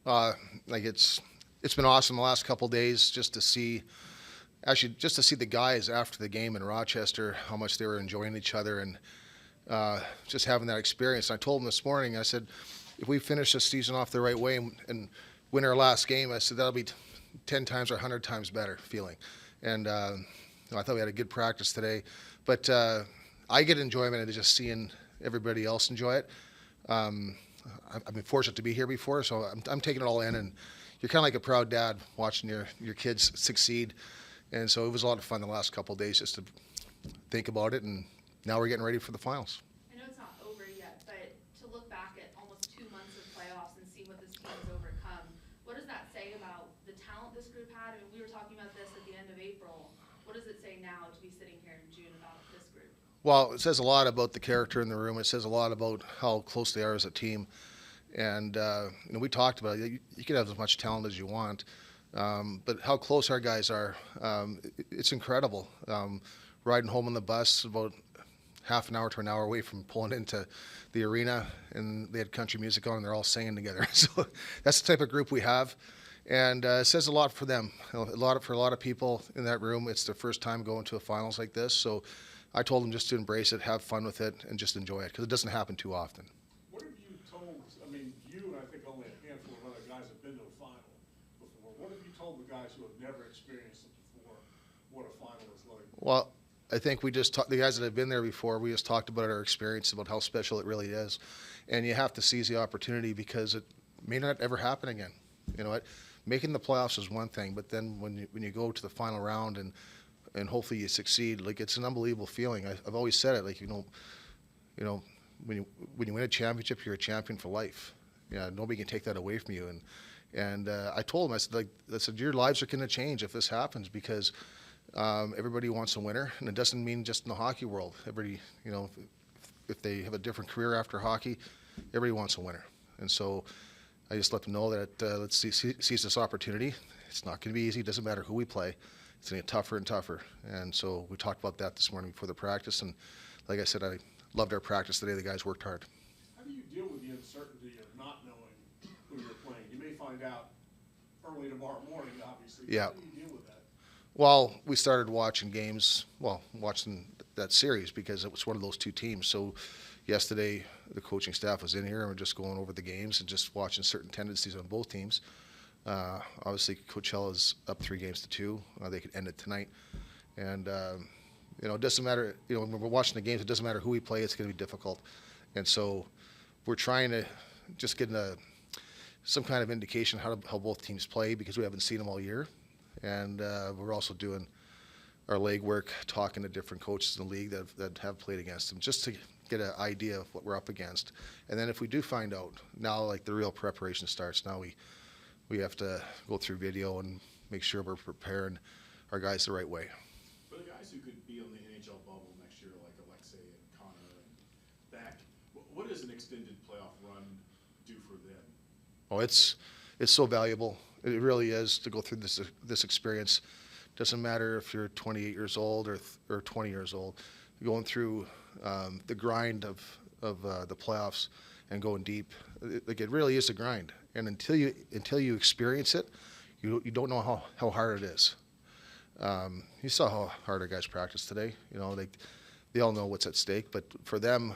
Uh, like it's been awesome the last couple of days just to see the guys after the game in Rochester, how much they were enjoying each other and just having that experience. And I told them this morning, I said, if we finish this season off the right way and win our last game, I said that'll be 10 times or 100 times better feeling. And I thought we had a good practice today, but I get enjoyment out of just seeing everybody else enjoy it. Um, I've been fortunate to be here before, so I'm taking it all in, and you're kind of like a proud dad watching your kids succeed. And so it was a lot of fun the last couple of days just to think about it, and now we're getting ready for the finals. I know it's not over yet, but to look back at almost 2 months of playoffs and see what this team has overcome, what does that say about the talent this group had? I mean, we were talking about this at the end of April. What does it say now to be sitting here in June about this group? Well, it says a lot about the character in the room. It says a lot about how close they are as a team. And we talked about it. You can have as much talent as you want, but how close our guys are, it's incredible. Riding home on the bus about half an hour to an hour away from pulling into the arena, and they had country music on, and they're all singing together. So that's the type of group we have, and it says a lot for them. For a lot of people in that room, it's their first time going to a finals like this. So I told them just to embrace it, have fun with it, and just enjoy it because it doesn't happen too often. What have you told, I mean, you and I think only a handful of other guys have been to a final before. What have you told the guys who have never experienced it before, what a final is like? Well, I think the guys that have been there before, we just talked about our experience, about how special it really is. And you have to seize the opportunity because it may not ever happen again. You know what? Making the playoffs is one thing, but then when you go to the final round and hopefully you succeed, like it's an unbelievable feeling. I've always said it, like, when you win a championship, you're a champion for life. Yeah, nobody can take that away from you. And I told him, I said, your lives are going to change if this happens because everybody wants a winner, and it doesn't mean just in the hockey world. Everybody, if they have a different career after hockey, everybody wants a winner. And so I just let them know that let's seize this opportunity. It's not going to be easy. It doesn't matter who we play. It's going to get tougher and tougher. And so we talked about that this morning before the practice. And like I said, I loved our practice today. The guys worked hard. How do you deal with the uncertainty of not knowing who you're playing? You may find out early tomorrow morning, obviously. Yeah. How do you deal with that? Well, we started watching that series because it was one of those two teams. So yesterday, the coaching staff was in here and we're just going over the games and just watching certain tendencies on both teams. Obviously, Coachella's up 3-2. They could end it tonight. And, it doesn't matter. When we're watching the games, it doesn't matter who we play. It's going to be difficult. And so we're trying to just get some kind of indication how both teams play because we haven't seen them all year. And we're also doing our legwork, talking to different coaches in the league that have played against them, just to get an idea of what we're up against. And then if we do find out, now like the real preparation starts. Now we have to go through video and make sure we're preparing our guys the right way. For the guys who could be on the NHL bubble next year, like Alexei and Connor and Beck, what does an extended playoff run do for them? Oh, it's so valuable. It really is to go through this experience. Doesn't matter if you're 28 years old or 20 years old. Going through the grind of the playoffs and going deep, it really is a grind. And until you experience it, you don't know how hard it is. You saw how hard our guys practiced today. They all know what's at stake. But for them,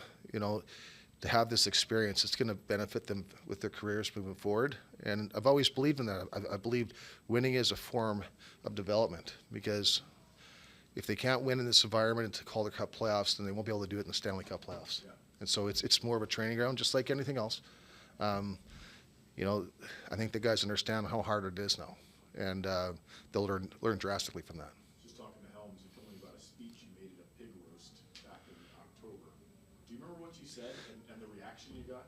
to have this experience, it's going to benefit them with their careers moving forward. And I've always believed in that. I believed winning is a form of development because if they can't win in this environment to Calder Cup Playoffs, then they won't be able to do it in the Stanley Cup Playoffs. Yeah. And so it's more of a training ground, just like anything else. I think the guys understand how hard it is now, and they'll learn drastically from that. Just talking to Helms, you told me about a speech you made at a pig roast back in October. Do you remember what you said and the reaction you got?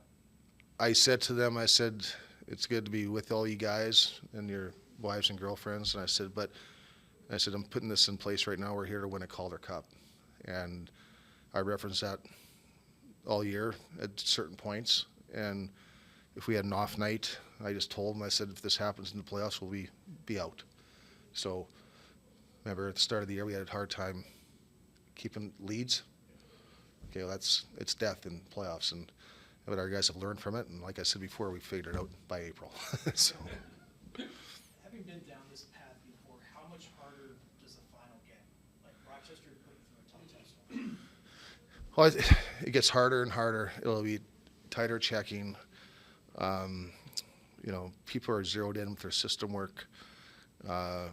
I said to them, it's good to be with all you guys and your wives and girlfriends. And I said, I'm putting this in place right now. We're here to win a Calder Cup. And I referenced that all year at certain points. And if we had an off night, I just told them, I said, if this happens in the playoffs, we'll be out. So remember at the start of the year, we had a hard time keeping leads. Okay, well, it's death in playoffs. And but our guys have learned from it, and like I said before, we figured it out by April. So, Having been down this path before, how much harder does the final get? Like Rochester put you through a tough test. well, it gets harder and harder. It'll be tighter checking. People are zeroed in with their system work.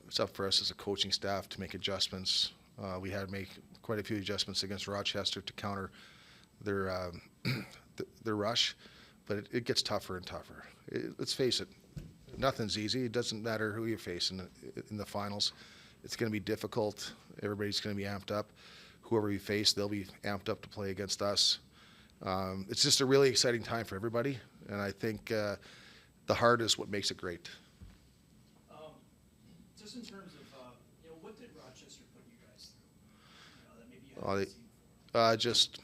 It's up for us as a coaching staff to make adjustments. We had to make quite a few adjustments against Rochester to counter their their rush, but it gets tougher and tougher. Let's face it, nothing's easy. It doesn't matter who you face in the finals. It's going to be difficult. Everybody's going to be amped up. Whoever we face, they'll be amped up to play against us. It's just a really exciting time for everybody, and I think the heart is what makes it great. Just in terms of, what did Rochester put you guys through? That maybe you haven't seen before. Just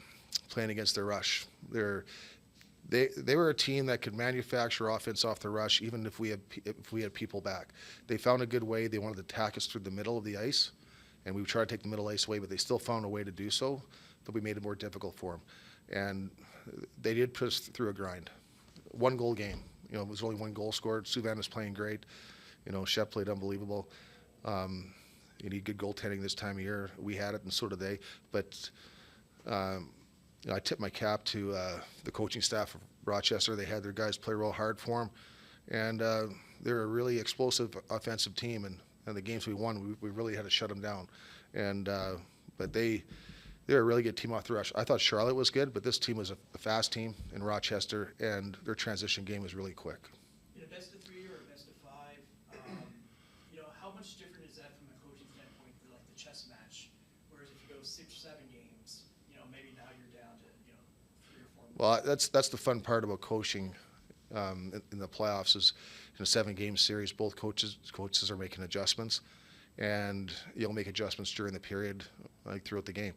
playing against their rush. They were a team that could manufacture offense off the rush, even if we had people back. They found a good way. They wanted to attack us through the middle of the ice, and we tried to take the middle ice away, but they still found a way to do so. But we made it more difficult for them, and they did put us through a grind. 1 goal game. It was only 1 goal scored. Suvan was playing great. Shep played unbelievable. You need good goaltending this time of year. We had it, and so did they. But I tip my cap to the coaching staff of Rochester. They had their guys play real hard for them, and they're a really explosive offensive team. And the games we won, we really had to shut them down. And but they're a really good team off the rush. I thought Charlotte was good, but this team was a fast team in Rochester, and their transition game was really quick. In a best of 3 or a best of 5, how much different is that from a coaching standpoint for like the chess match? Whereas if you go 6 or 7 games, maybe now you're down to 3 or 4. Well, that's the fun part about coaching in the playoffs is in a 7-game series, both coaches are making adjustments, and you'll make adjustments during the period, like throughout the game.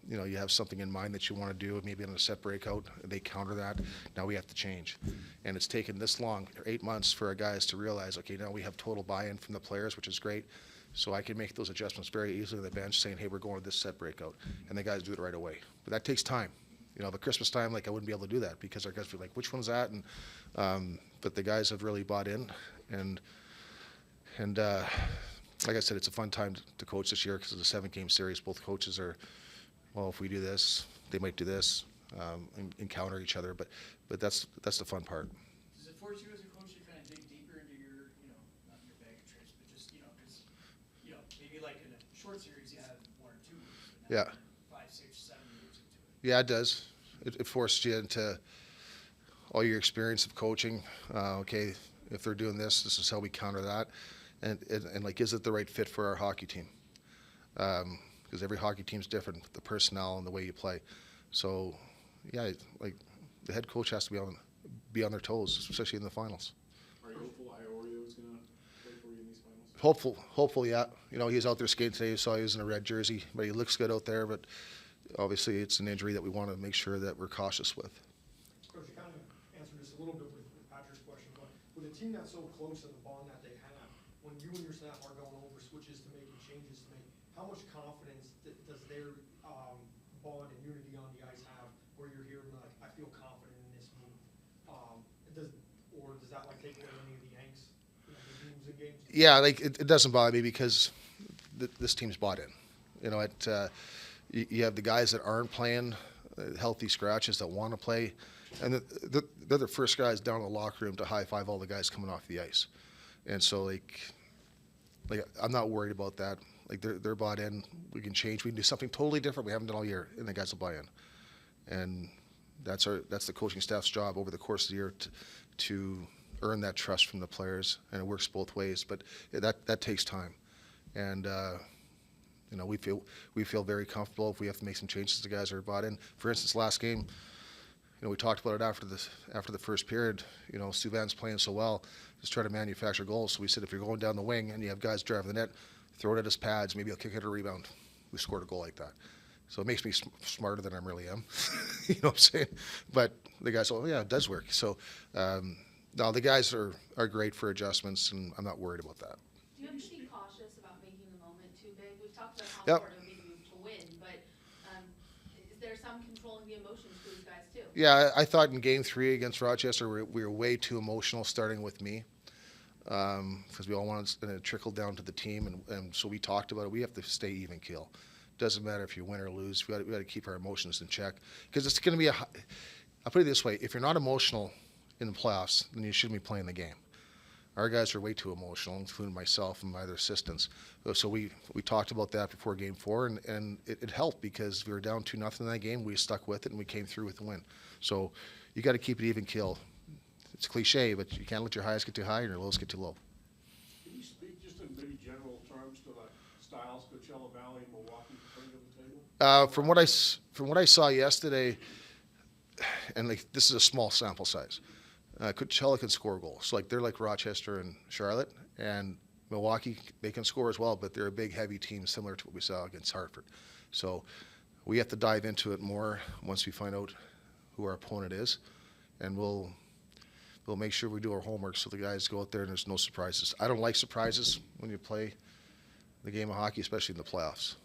You have something in mind that you want to do, maybe on a set breakout, they counter that. Now we have to change. And it's taken this long, 8 months, for our guys to realize, okay, now we have total buy-in from the players, which is great. So I can make those adjustments very easily on the bench, saying, hey, we're going to this set breakout. And the guys do it right away. But that takes time. The Christmas time, I wouldn't be able to do that because our guys would be like, which one's that? And but the guys have really bought in. And like I said, it's a fun time to coach this year because it's a 7-game series. Both coaches are, well, if we do this, they might do this, and encounter each other. But that's the fun part. Does it force you as a coach to kind of dig deeper into your, not your bag of tricks, but just, because, maybe like in a short series you have 1 or 2 weeks, but now Yeah. 5, 6, 7 weeks into it. Yeah, it does. It forces you into all your experience of coaching. Okay, if they're doing this is how we counter that. And is it the right fit for our hockey team? Because every hockey team's different, the personnel and the way you play. So, yeah, the head coach has to be on their toes, especially in the finals. Are you hopeful Iorio is going to play for you in these finals? Hopeful, yeah. He's out there skating today. You saw he was in a red jersey, but he looks good out there. But obviously, it's an injury that we want to make sure that we're cautious with. Coach, you kind of answered this a little bit with Patrick's question, but with a team that's so close and the bond that they have, when you and your staff are going over switches to making changes to make, how much confidence does their bond and unity on the ice have where you're hearing like, I feel confident in this move? Does that take away any of the angst in the moves and games? Yeah, it doesn't bother me because this team's bought in. You have the guys that aren't playing, healthy scratches that want to play, and they're the first guys down in the locker room to high-five all the guys coming off the ice. And so, I'm not worried about that. They're bought in. We can change. We can do something totally different we haven't done all year, and the guys will buy in. And that's the coaching staff's job over the course of the year to earn that trust from the players, and it works both ways. But that takes time, and we feel very comfortable if we have to make some changes. The guys are bought in. For instance, last game, we talked about it after the first period. Suvan's playing so well, just try to manufacture goals. So we said, if you're going down the wing and you have guys driving the net, throw it at his pads. Maybe he'll kick it or rebound. We scored a goal like that. So it makes me smarter than I really am. You know what I'm saying? But the guys, oh yeah, it does work. So no, the guys are great for adjustments, and I'm not worried about that. Do you have to be cautious about making the moment too big? We've talked about how Yep. important it may be to win, but is there some controlling the emotions for these guys too? Yeah, I thought in Game 3 against Rochester, we were way too emotional, starting with me, because we all wanted and it trickled down to the team, and so we talked about it. We have to stay even keel. Doesn't matter if you win or lose. We got to keep our emotions in check, because it's going to be I'll put it this way: if you're not emotional in the playoffs, then you shouldn't be playing the game. Our guys are way too emotional, including myself and my other assistants. So we talked about that before Game 4, and it helped because we were down 2-0 in that game. We stuck with it, and we came through with the win. So you got to keep it even keel. It's cliche, but you can't let your highs get too high and your lows get too low. Can you speak just in maybe general terms to the styles Coachella Valley and Milwaukee bring to the table? From what I saw yesterday, and like this is a small sample size. Coachella can score goals. Like they're like Rochester and Charlotte, and Milwaukee, they can score as well, but they're a big, heavy team similar to what we saw against Hartford. So we have to dive into it more once we find out who our opponent is, and we'll make sure we do our homework so the guys go out there and there's no surprises. I don't like surprises when you play the game of hockey, especially in the playoffs.